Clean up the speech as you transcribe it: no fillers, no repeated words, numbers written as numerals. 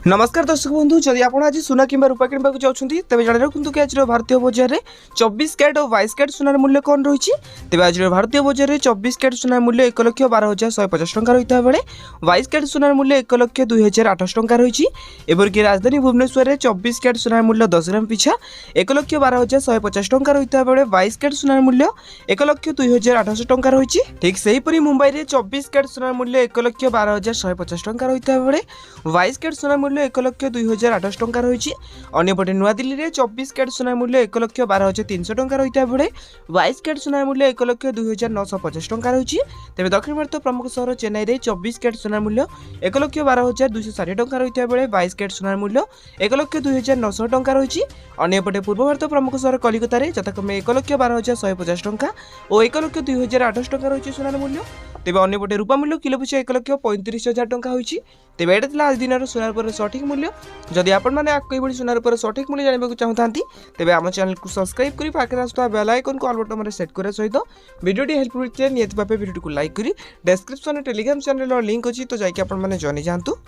नमस्कार दर्शक बंधु जदि आप आज सुना कि रूपा किणवा चाहते तेज जाणी रखुद कि आज भारतीय बजार में 24 कैरेट और 22 कैरेट सुनार मूल्य कौन रही तेज आज भारतीय बजार में 24 कैरेट सुनार मूल्य 1,12,150 टंका रही है बेले 22 कैरेट सुनार मूल्य 1,02,800 टंका रही एपरिक राजधानी भुवनेश्वर में 24 कैरेट सुनार मूल्य 10 ग्राम पिछा 1,12,150 टंका रही है बेले 22 कैरेट सुनार मूल्य 1,02,800 टंका रही ठीक सेहीपरि मुंबई में 24 कैरेट सुनार मूल्य 1,12,150 टंका रही है बेले 22 कैरेट सुनार मूल्य 1,02,800 टंका रही अंपटे नुआदिल्ली में 24 कैरेट सुनार मूल्य 1,12,300 टंका रही है बेले 22 कैरेट सुनार मूल्य 1,02,950 टंका रही तेज दक्षिण भारत प्रमुख सहर चेन्नई में 24 कैरेट सुनार मूल्य 1,12,260 टंका रही है बेले 22 कैरेट सुनार मूल्य 1,02,900 टंका रही अंपटे पूर्व भारत प्रमुख सहर कलिकता में यथाक्रमे 1,12,150 टंका और 1,02,800 टंका रही सुनार मूल्य तेज अंपटे रूपा मूल्य किलो पिछा 1,35,000 टंका होती तेज यहाँ आज दिन सुनार पर सठिक मूल्य जदि आपड़ी सुनार पर सठिक मूल्य जानवा चाहते तेज आम चैनल को सब्सक्राइब कर पाखे आसुवा बेल आइकन को ऑल बटन में सेट करने सहित वीडियो हेल्पफुल निहत भाव वीडियो को लाइक करी डिस्क्रिप्शन में टेलीग्राम चैनल लिंक अच्छी तो जाकि आपने जानी जातु।